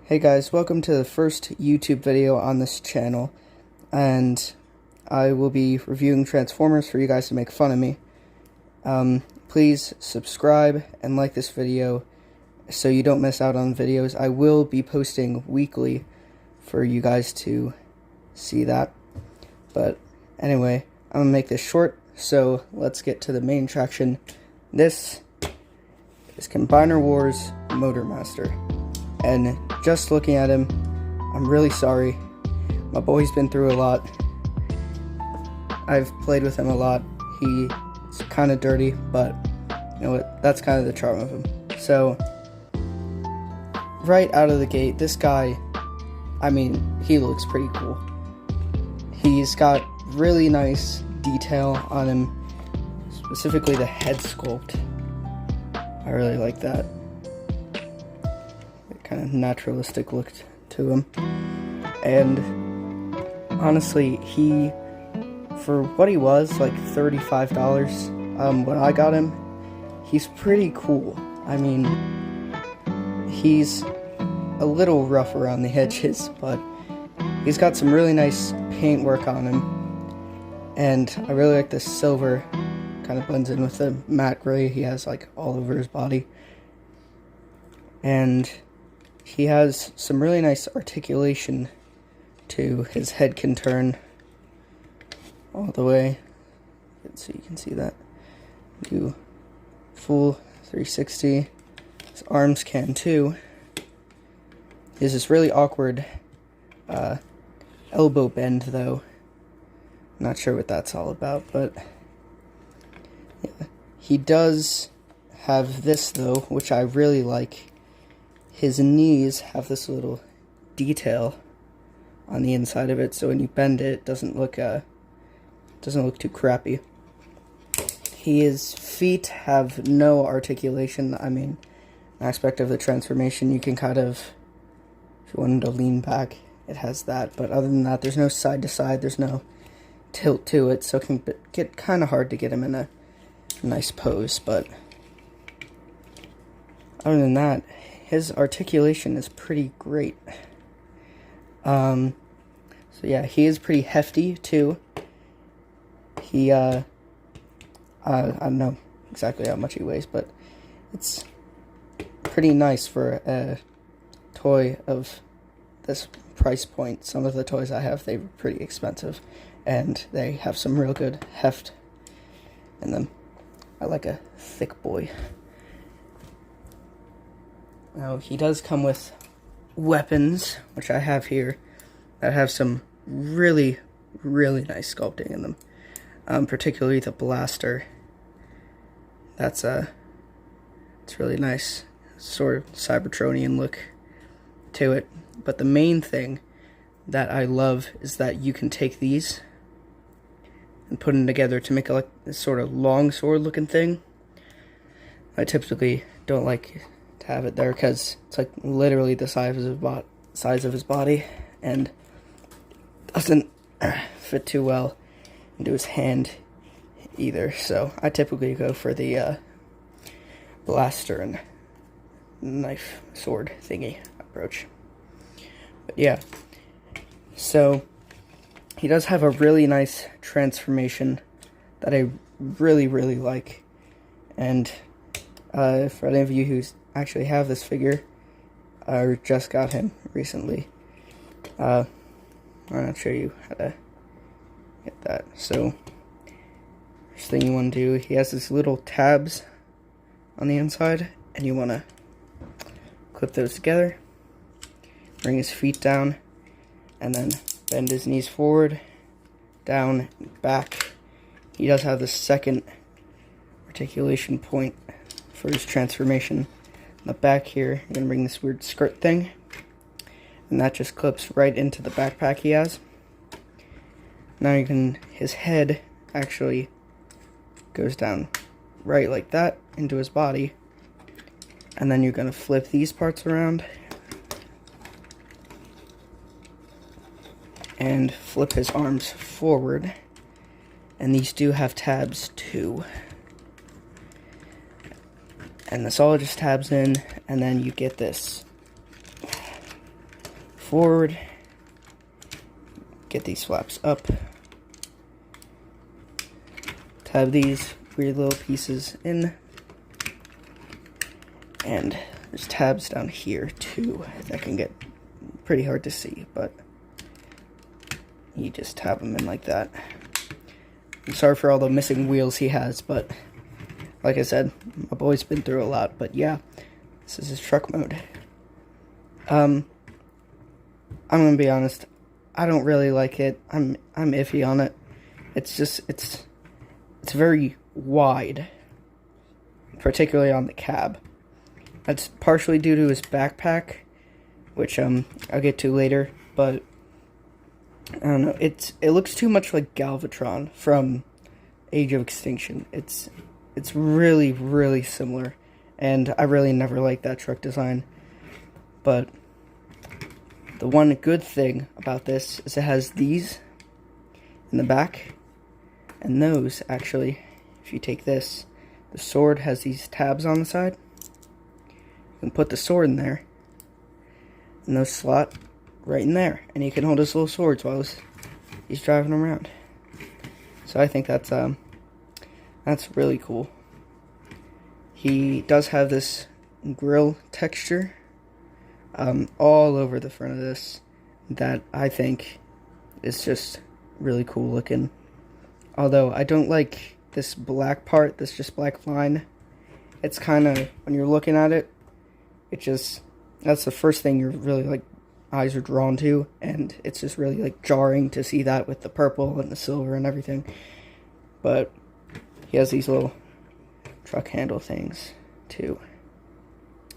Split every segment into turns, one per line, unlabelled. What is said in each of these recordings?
Hey guys, welcome to the first YouTube video on this channel, and I will be reviewing Transformers for you guys to make fun of me. Please subscribe and like this video so you don't miss out on videos. I will be posting weekly for you guys to see that. But anyway, I'm gonna make this short, so let's get to the main attraction. This is Combiner Wars Motormaster. And just looking at him, I'm really sorry. My boy's been through a lot. I've played with him a lot. He's kind of dirty, but you know what? That's kind of the charm of him. So, right out of the gate, this guy, I mean, he looks pretty cool. He's got really nice detail on him, specifically the head sculpt. I really like that. Kind of naturalistic look to him, and honestly, he, for what he was, like $35 when I got him, he's pretty cool. I mean, he's a little rough around the edges, but he's got some really nice paint work on him, and I really like this silver. Kind of blends in with the matte gray he has like all over his body, and he has some really nice articulation too. His head can turn all the way, so you can see that. Do full 360. His arms can too. He has this really awkward elbow bend though. Not sure what that's all about, but yeah. He does have this though, which I really like. His knees have this little detail on the inside of it, so when you bend it, it doesn't look too crappy. His feet have no articulation. I mean, an aspect of the transformation, you can kind of, if you wanted to lean back, it has that. But other than that, there's no side to side. There's no tilt to it, so it can get kind of hard to get him in a nice pose. But other than that, his articulation is pretty great. So yeah, he is pretty hefty too. He, I don't know exactly how much he weighs, but it's pretty nice for a toy of this price point. Some of the toys I have, they're pretty expensive, and they have some real good heft in them. I like a thick boy. Now, he does come with weapons, which I have here, that have some really, really nice sculpting in them. Particularly the blaster. It's really nice. Sort of Cybertronian look to it. But the main thing that I love is that you can take these and put them together to make a sort of long sword looking thing. I typically don't like have it there because it's like literally the size of his body, and doesn't fit too well into his hand either. So I typically go for the blaster and knife sword thingy approach. But yeah, so he does have a really nice transformation that I really, really like. And for any of you who's actually have this figure, I just got him recently. I'm not show you how to get that. So first thing you want to do, he has these little tabs on the inside, and you want to clip those together, bring his feet down, and then bend his knees forward, down, and back. He does have the second articulation point for his transformation. On the back here, you're going to bring this weird skirt thing, and that just clips right into the backpack he has. Now his head actually goes down right like that into his body, and then you're going to flip these parts around and flip his arms forward, and these do have tabs too. And this all just tabs in, and then you get this forward, get these flaps up, tab these weird little pieces in, and there's tabs down here too that can get pretty hard to see, but you just tab them in like that. I'm sorry for all the missing wheels he has, but like I said, my boy's been through a lot. But yeah, this is his truck mode. I'm gonna be honest, I don't really like it. I'm iffy on it. It's just it's very wide, particularly on the cab. That's partially due to his backpack, which I'll get to later, but I don't know, it looks too much like Galvatron from Age of Extinction. It's really, really similar, and I really never liked that truck design. But the one good thing about this is it has these in the back, and those, actually, if you take this, the sword has these tabs on the side. You can put the sword in there, and those slot right in there, and he can hold his little swords while he's driving around. So I think that's really cool. He does have this grill texture all over the front of this that I think is just really cool looking. Although I don't like this black part, this just black line. It's kind of, when you're looking at it, that's the first thing you're really like eyes are drawn to, and it's just really like jarring to see that with the purple and the silver and everything. But he has these little truck handle things too,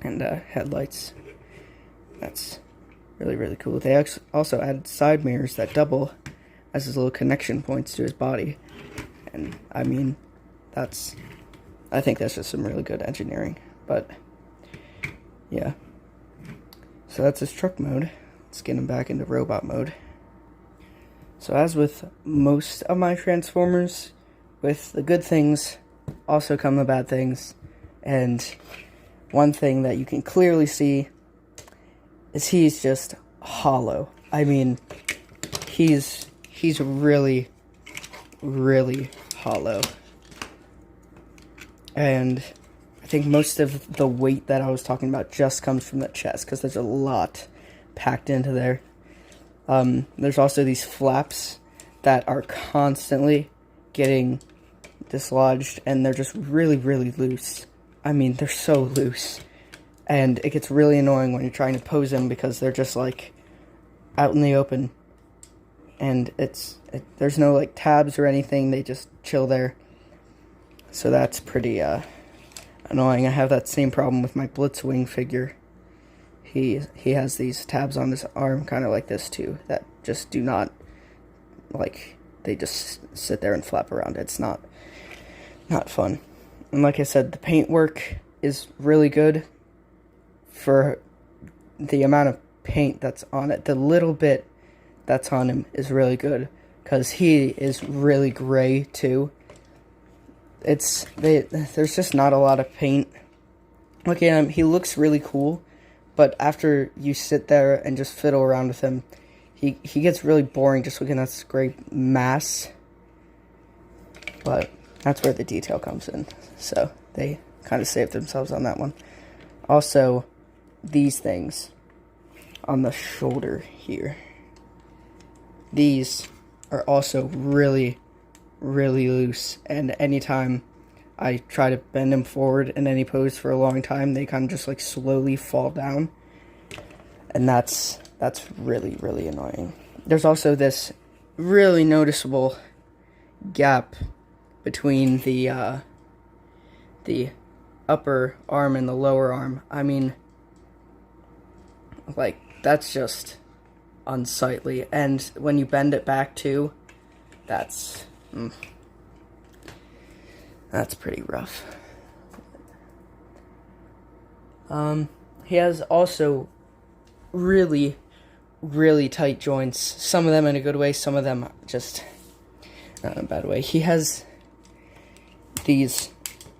and headlights. That's really, really cool. They also added side mirrors that double as his little connection points to his body, and I mean, I think that's just some really good engineering. But yeah, so that's his truck mode. Let's get him back into robot mode. So as with most of my Transformers, with the good things also come the bad things. And one thing that you can clearly see is he's just hollow. I mean, he's really, really hollow. And I think most of the weight that I was talking about just comes from the chest, because there's a lot packed into there. There's also these flaps that are constantly getting dislodged, and they're just really, really loose. I mean, they're so loose. And it gets really annoying when you're trying to pose them, because they're just like out in the open. And there's no like tabs or anything, they just chill there. So that's pretty annoying. I have that same problem with my Blitzwing figure. He has these tabs on his arm, kind of like this too, that just do not, like, they just sit there and flap around. It's not fun. And like I said, the paint work is really good for the amount of paint that's on it. The little bit that's on him is really good, because he is really gray too. There's just not a lot of paint. Look at him, he looks really cool, but after you sit there and just fiddle around with him, he gets really boring just looking at this gray mass. But that's where the detail comes in, so they kind of saved themselves on that one. Also, these things on the shoulder here, these are also really, really loose, and anytime I try to bend them forward in any pose for a long time, they kind of just like slowly fall down, and that's really, really annoying. There's also this really noticeable gap between the upper arm and the lower arm. I mean, like, that's just unsightly, and when you bend it back too, that's pretty rough. He has also really, really tight joints. Some of them in a good way, some of them just not in a bad way. He has these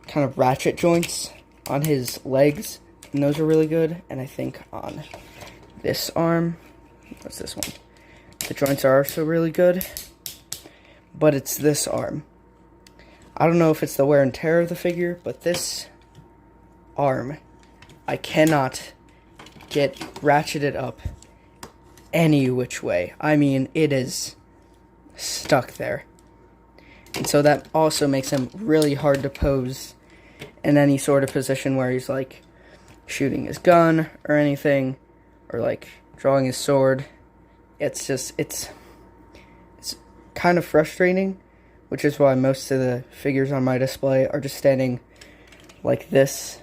kind of ratchet joints on his legs, and those are really good. And I think on this arm, what's this one? The joints are also really good, but it's this arm. I don't know if it's the wear and tear of the figure, but this arm, I cannot get ratcheted up any which way. I mean, it is stuck there. And so that also makes him really hard to pose in any sort of position where he's like shooting his gun or anything, or like drawing his sword. It's just, it's kind of frustrating, which is why most of the figures on my display are just standing like this,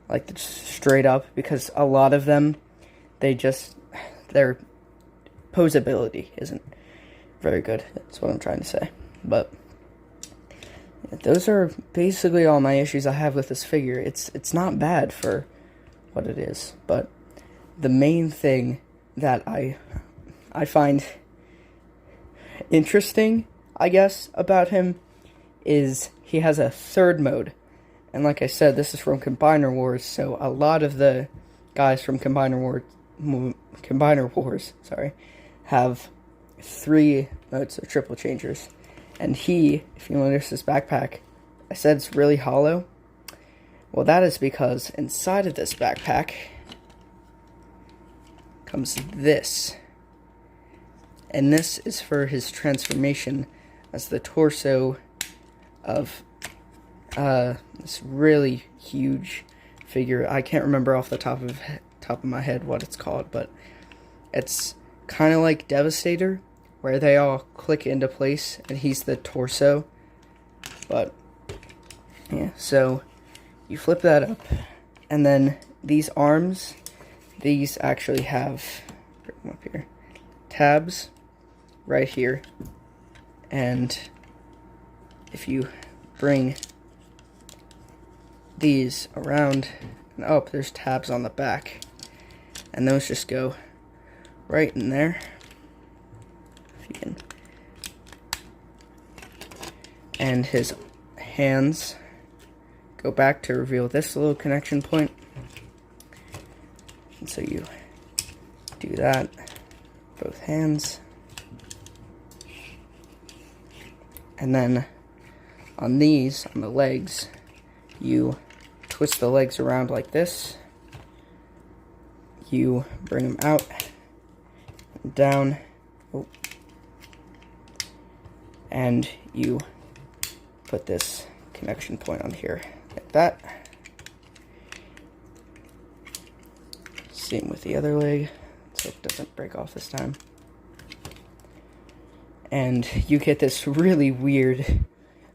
like straight up, because a lot of them, their posability isn't very good. That's what I'm trying to say. But those are basically all my issues I have with this figure. It's not bad for what it is, but the main thing that I find interesting, I guess, about him is he has a third mode. And like I said, this is from Combiner Wars, so a lot of the guys from Combiner Wars, have 3 modes of triple changers. And he, if you notice his backpack, I said it's really hollow. Well, that is because inside of this backpack comes this. And this is for his transformation as the torso of this really huge figure. I can't remember off the top of my head what it's called, but it's kind of like Devastator, where they all click into place and he's the torso. But yeah, so you flip that up, and then these arms, these actually have, bring them up here, tabs right here. And if you bring these around and up, there's tabs on the back, and those just go right in there. If you can. And his hands go back to reveal this little connection point. And so you do that, both hands. And then on these, on the legs, you twist the legs around like this. You bring them out and down. Oh. And you put this connection point on here like that. Same with the other leg, so it doesn't break off this time. And you get this really weird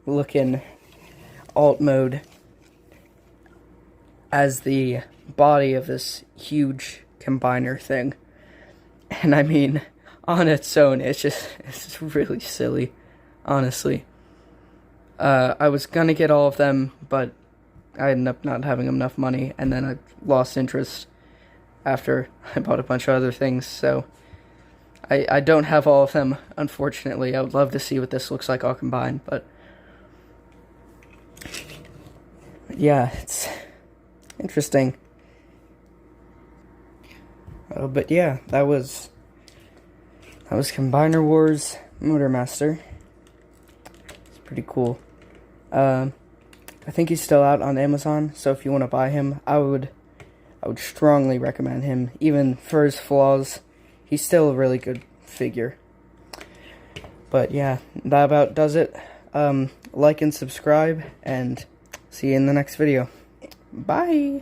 looking alt mode as the body of this huge combiner thing. And I mean, on its own, it's just really silly, honestly. I was gonna get all of them, but I ended up not having enough money, and then I lost interest after I bought a bunch of other things, so I don't have all of them, unfortunately. I would love to see what this looks like all combined, but yeah, it's interesting. But yeah, that was Combiner Wars Motormaster. It's pretty cool. I think he's still out on Amazon, so if you want to buy him, I would strongly recommend him. Even for his flaws, he's still a really good figure. But yeah, that about does it. Like and subscribe, and see you in the next video. Bye!